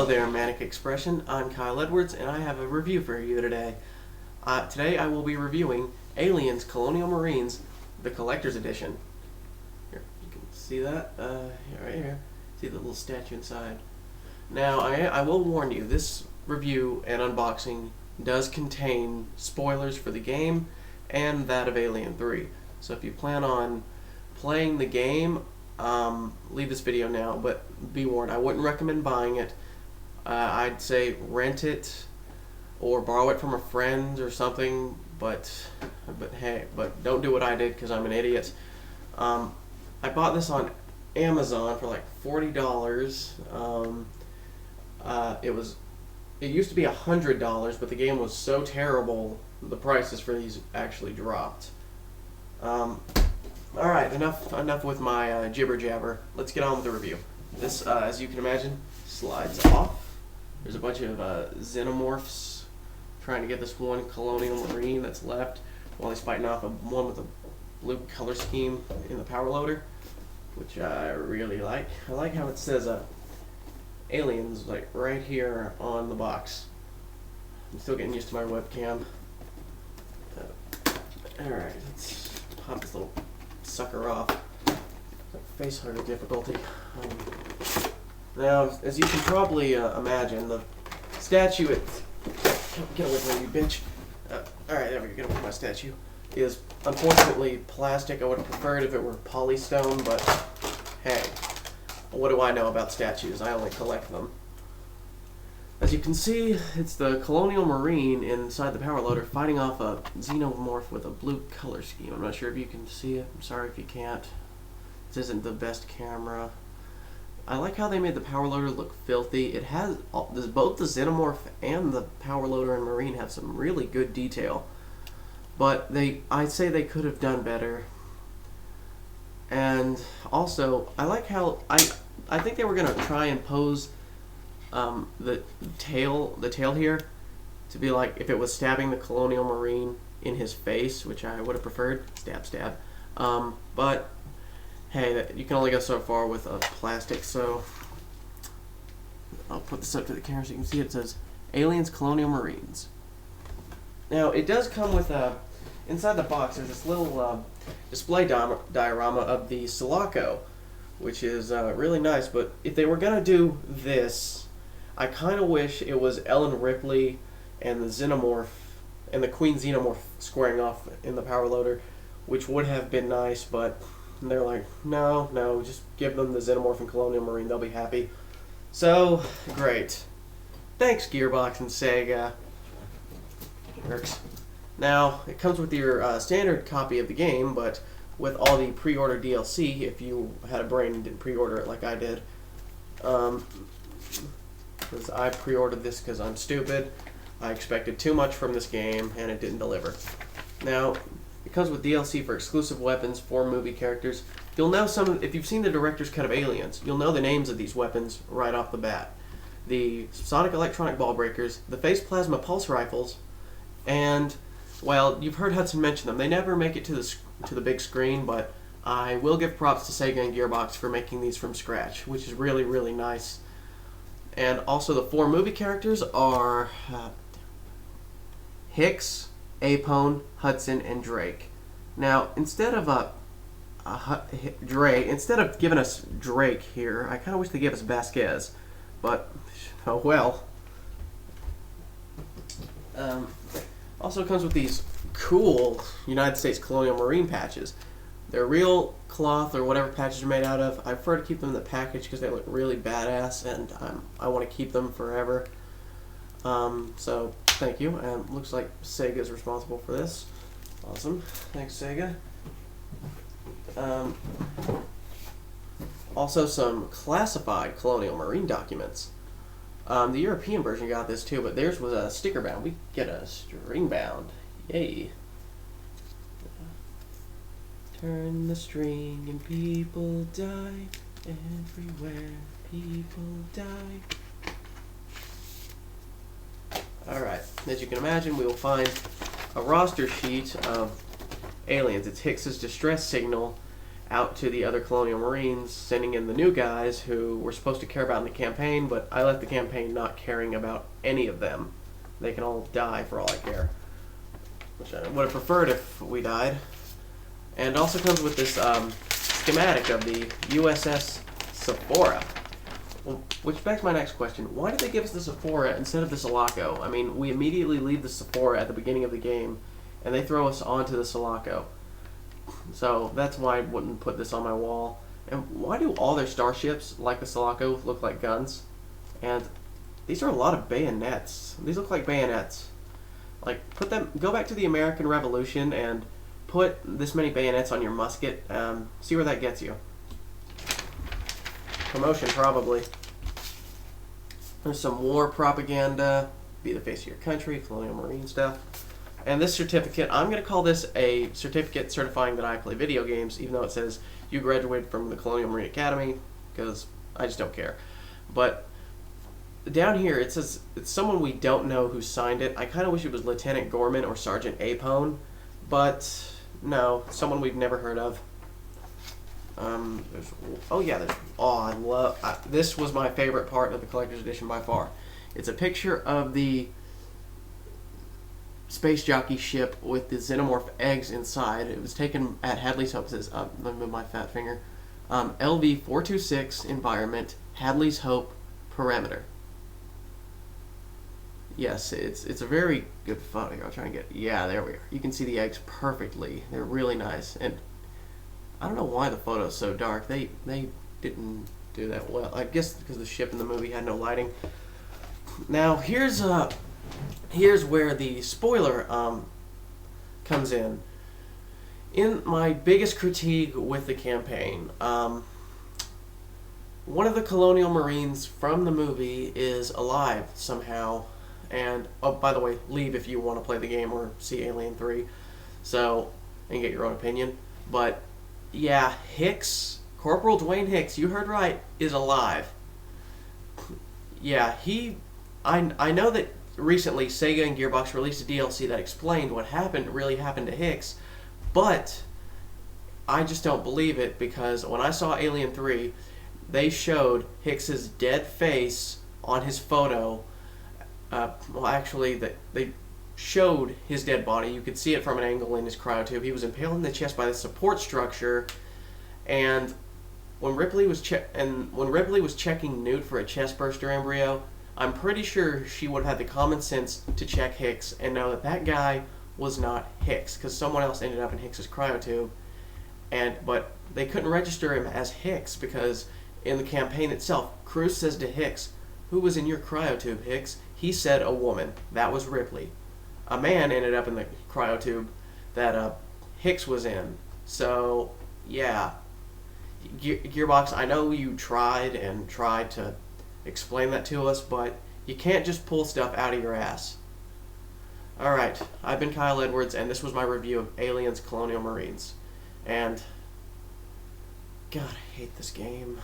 there, Manic Expression. I'm Kyle Edwards, and I have a review for you today. Today I will be reviewing Aliens Colonial Marines, the Collector's Edition. Here, you can see that, right here. See the little statue inside. Now, I will warn you, this review and unboxing does contain spoilers for the game and that of Alien 3. So if you plan on playing the game, leave this video now, but be warned, I wouldn't recommend buying it. I'd say rent it or borrow it from a friend or something, but don't do what I did because I'm an idiot. I bought this on Amazon for like $40. It used to be $100, but the game was so terrible, the prices for these actually dropped. Alright, enough with my jibber jabber. Let's get on with the review. This, as you can imagine, slides off. There's a bunch of xenomorphs trying to get this one Colonial Marine that's left while he's fighting off one with a blue color scheme in the power loader, which I really like. I like how it says aliens like right here on the box. I'm still getting used to my webcam. Alright, let's pop this little sucker off. Face hugger difficulty. Now, as you can probably imagine, the statue, get away from me, you bitch. Alright, there we go, get away from my statue. Is unfortunately plastic. I would have preferred if it were polystone, but hey, what do I know about statues? I only collect them. As you can see, it's the Colonial Marine inside the power loader fighting off a xenomorph with a blue color scheme. I'm not sure if you can see it. I'm sorry if you can't. This isn't the best camera. I like how they made the power loader look filthy. It has both the xenomorph and the power loader and Marine have some really good detail, but I'd say they could have done better. And also, I like how I think they were gonna try and pose the tail here to be like if it was stabbing the Colonial Marine in his face, which I would have preferred. Stab. But hey, you can only go so far with plastic, so I'll put this up to the camera so you can see it says Aliens Colonial Marines. Now, it does come with inside the box there's this little display diorama of the Sulaco, which is really nice, but if they were going to do this, I kind of wish it was Ellen Ripley and the Xenomorph and the Queen Xenomorph squaring off in the power loader, which would have been nice, but they're like, no, just give them the Xenomorph and Colonial Marine, they'll be happy. So, great. Thanks, Gearbox and Sega. Works. Now, it comes with your standard copy of the game, but with all the pre-order DLC, if you had a brain and didn't pre-order it like I did. Because I pre-ordered this because I'm stupid. I expected too much from this game, and it didn't deliver. Now, it comes with DLC for exclusive weapons, 4 movie characters. You'll know if you've seen the director's cut of Aliens, you'll know the names of these weapons right off the bat. The Sonic Electronic Ball Breakers, the Phase Plasma Pulse Rifles, and, well, you've heard Hudson mention them. They never make it to the big screen, but I will give props to Sega and Gearbox for making these from scratch, which is really, really nice. And also the 4 movie characters are Hicks, Apone, Hudson, and Drake. Now, instead of giving us Drake here, I kind of wish they gave us Vasquez, but oh well. Also comes with these cool United States Colonial Marine patches. They're real cloth or whatever patches are made out of. I prefer to keep them in the package because they look really badass, and I want to keep them forever. So thank you. And looks like Sega is responsible for this. Awesome. Thanks, Sega. Also some classified Colonial Marine documents. The European version got this too, but theirs was a sticker bound. We get a string bound. Yay. Turn the string and people die. Everywhere people die. Alright, as you can imagine, we will find a roster sheet of aliens. It's Hicks's distress signal out to the other Colonial Marines, sending in the new guys who we're supposed to care about in the campaign, but I left the campaign not caring about any of them. They can all die for all I care, which I would have preferred if we died. And it also comes with this schematic of the USS Sephora. Well, which begs my next question. Why did they give us the Sephora instead of the Sulaco? I mean, we immediately leave the Sephora at the beginning of the game, and they throw us onto the Sulaco. So that's why I wouldn't put this on my wall. And why do all their starships, like the Sulaco, look like guns? And these are a lot of bayonets. These look like bayonets. Like, go back to the American Revolution and put this many bayonets on your musket. See where that gets you. Promotion, probably. There's some war propaganda. Be the face of your country, Colonial Marine stuff. And this certificate, I'm going to call this a certificate certifying that I play video games, even though it says you graduated from the Colonial Marine Academy, because I just don't care. But down here, it says it's someone we don't know who signed it. I kind of wish it was Lieutenant Gorman or Sergeant Apone, but no, someone we've never heard of. This was my favorite part of the collector's edition by far. It's a picture of the space jockey ship with the xenomorph eggs inside. It was taken at Hadley's Hope. It says, let me move my fat finger. LV 426 environment, Hadley's Hope perimeter. Yes, it's a very good photo here. I'll try and get. Yeah, there we are. You can see the eggs perfectly. They're really nice, and I don't know why the photo's so dark. They didn't do that well. I guess because the ship in the movie had no lighting. Now here's where the spoiler comes in. In my biggest critique with the campaign, one of the Colonial Marines from the movie is alive somehow. And, oh, by the way, leave if you want to play the game or see Alien 3. So, and get your own opinion. But, yeah, Hicks, Corporal Dwayne Hicks, you heard right, is alive. Yeah, I know that recently Sega and Gearbox released a DLC that explained what really happened to Hicks, but I just don't believe it, because when I saw Alien 3, they showed Hicks's dead face on his photo. They showed his dead body. You could see it from an angle in his cryotube. He was impaled in the chest by the support structure, and when Ripley was checking Newt for a chest burster embryo, I'm pretty sure she would have had the common sense to check Hicks and know that that guy was not Hicks, because someone else ended up in Hicks's cryotube, but they couldn't register him as Hicks because in the campaign itself, Cruz says to Hicks, "Who was in your cryotube, Hicks?" He said a woman. That was Ripley. A man ended up in the cryotube that Hicks was in. So, yeah. Gearbox, I know you tried to explain that to us, but you can't just pull stuff out of your ass. Alright, I've been Kyle Edwards, and this was my review of Aliens Colonial Marines. And, God, I hate this game.